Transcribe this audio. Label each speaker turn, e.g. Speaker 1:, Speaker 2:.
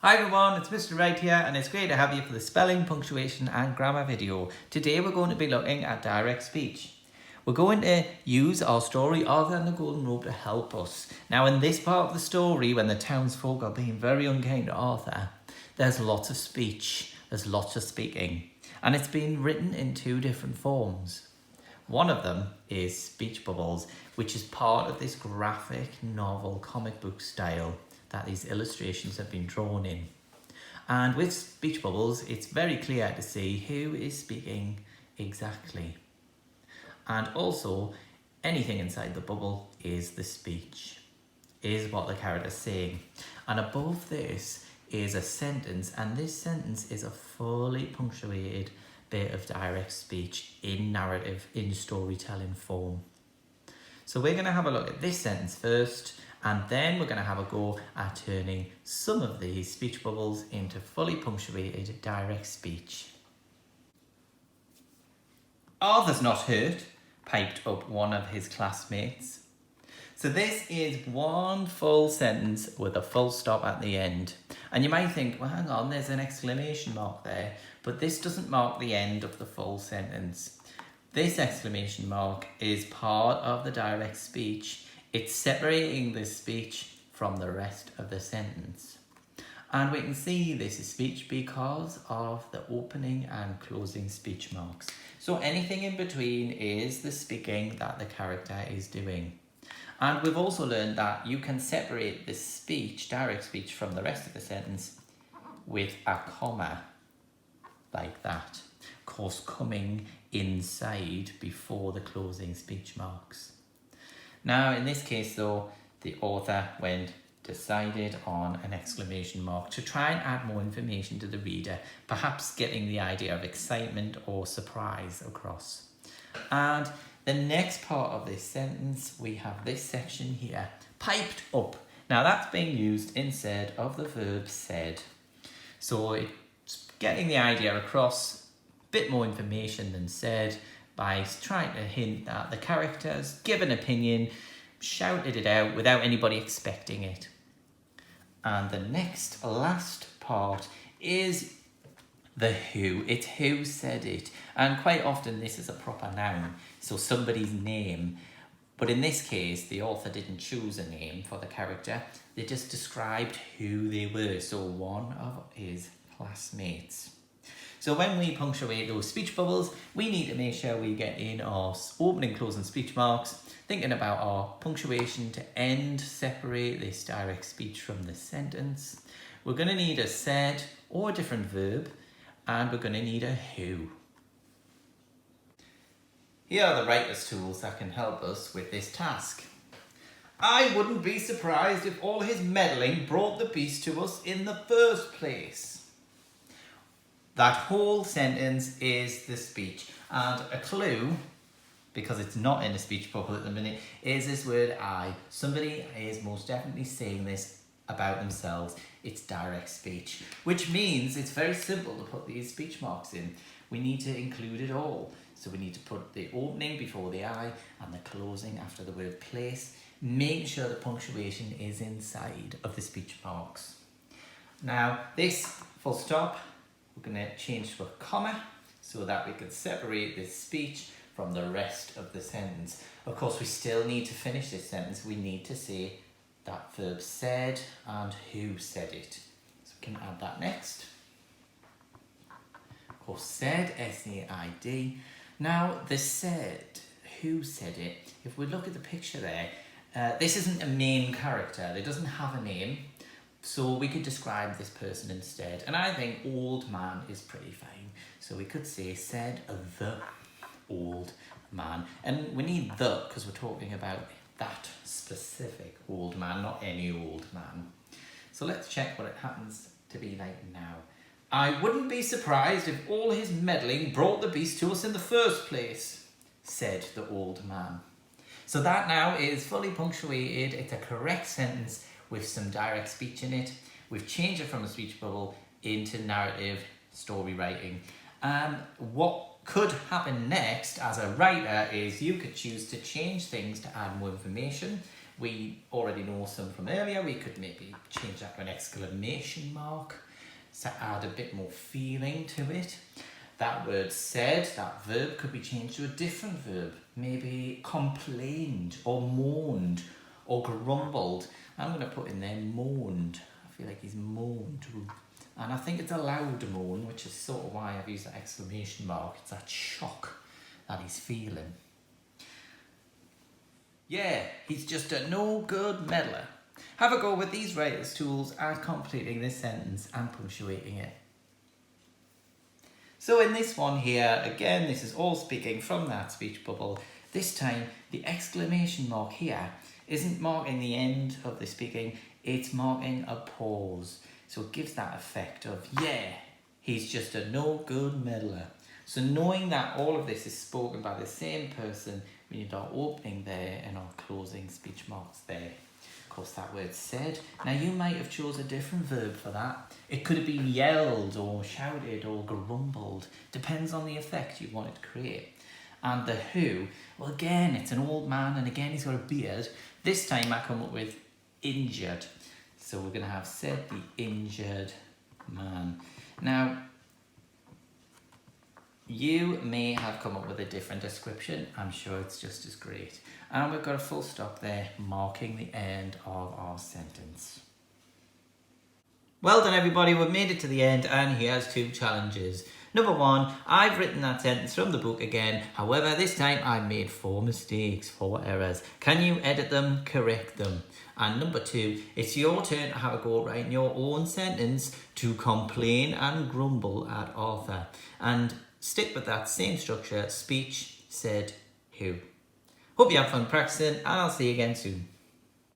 Speaker 1: Hi everyone, it's Mr. Wright here and it's great to have you for the spelling, punctuation and grammar video. Today we're going to be looking at direct speech. We're going to use our story Arthur and the Golden Robe to help us. Now in this part of the story, when the townsfolk are being very unkind to Arthur, there's lots of speech, there's lots of speaking, and it's been written in two different forms. One of them is speech bubbles, which is part of this graphic novel comic book style that these illustrations have been drawn in. And with speech bubbles, it's very clear to see who is speaking exactly. And also, anything inside the bubble is the speech, is what the character's saying. And above this is a sentence, and this sentence is a fully punctuated bit of direct speech in narrative, in storytelling form. So we're going to have a look at this sentence first, and then we're going to have a go at turning some of these speech bubbles into fully punctuated direct speech. Arthur's not hurt, piped up one of his classmates. So this is one full sentence with a full stop at the end. And you might think, well, hang on, there's an exclamation mark there. But this doesn't mark the end of the full sentence. This exclamation mark is part of the direct speech. It's separating the speech from the rest of the sentence. And we can see this is speech because of the opening and closing speech marks. So anything in between is the speaking that the character is doing. And we've also learned that you can separate the speech, direct speech, from the rest of the sentence with a comma, like that. Of course, coming inside before the closing speech marks. Now, in this case, though, the author decided on an exclamation mark to try and add more information to the reader, perhaps getting the idea of excitement or surprise across. And the next part of this sentence, we have this section here, piped up. Now, that's being used instead of the verb said. So it's getting the idea across, a bit more information than said, by trying to hint that the characters give an opinion, shouted it out without anybody expecting it. And the last part is the who. It's who said it. And quite often this is a proper noun, so somebody's name. But in this case, the author didn't choose a name for the character. They just described who they were. So one of his classmates. So when we punctuate those speech bubbles, we need to make sure we get in our opening, closing speech marks, thinking about our punctuation to end, separate this direct speech from the sentence. We're going to need a said or a different verb, and we're going to need a who. Here are the writer's tools that can help us with this task. I wouldn't be surprised if all his meddling brought the beast to us in the first place. That whole sentence is the speech. And a clue, because it's not in a speech bubble at the minute, is this word I. Somebody is most definitely saying this about themselves. It's direct speech, which means it's very simple to put these speech marks in. We need to include it all. So we need to put the opening before the I and the closing after the word place, making sure the punctuation is inside of the speech marks. Now, this full stop, we're going to change to a comma so that we can separate this speech from the rest of the sentence. Of course, we still need to finish this sentence. We need to say that verb said and who said it. So we can add that next. Of course, said, S-A-I-D. Now, the said, who said it, if we look at the picture there, this isn't a main character. It doesn't have a name. So we could describe this person instead. And I think old man is pretty fine. So we could say said the old man. And we need the because we're talking about that specific old man, not any old man. So let's check what it happens to be like now. I wouldn't be surprised if all his meddling brought the beast to us in the first place, said the old man. So that now is fully punctuated. It's a correct sentence with some direct speech in it. We've changed it from a speech bubble into narrative story writing. What could happen next as a writer is you could choose to change things to add more information. We already know some from earlier. We could maybe change that to an exclamation mark to add a bit more feeling to it. That word said, that verb could be changed to a different verb. Maybe complained or moaned or grumbled. I'm going to put in there moaned. I feel like he's moaned. And I think it's a loud moan, which is sort of why I've used that exclamation mark. It's that shock that he's feeling. Yeah, he's just a no good meddler. Have a go with these writers' tools at completing this sentence and punctuating it. So in this one here, again, this is all speaking from that speech bubble. This time, the exclamation mark here isn't marking the end of the speaking, it's marking a pause. So it gives that effect of, yeah, he's just a no good meddler. So knowing that all of this is spoken by the same person, we need our opening there and our closing speech marks there. Of course, that word said. Now you might have chose a different verb for that. It could have been yelled or shouted or grumbled. Depends on the effect you want it to create. And the who, well again, it's an old man and again he's got a beard. This time I come up with injured. So we're going to have said the injured man. Now, you may have come up with a different description. I'm sure it's just as great. And we've got a full stop there, marking the end of our sentence. Well done everybody, we've made it to the end and here's 2 challenges. Number 1, I've written that sentence from the book again. However, this time I made 4 mistakes, 4 errors. Can you edit them, correct them? And number 2, it's your turn to have a go at writing your own sentence to complain and grumble at Arthur. And stick with that same structure, speech, said, who. Hope you have fun practicing and I'll see you again soon.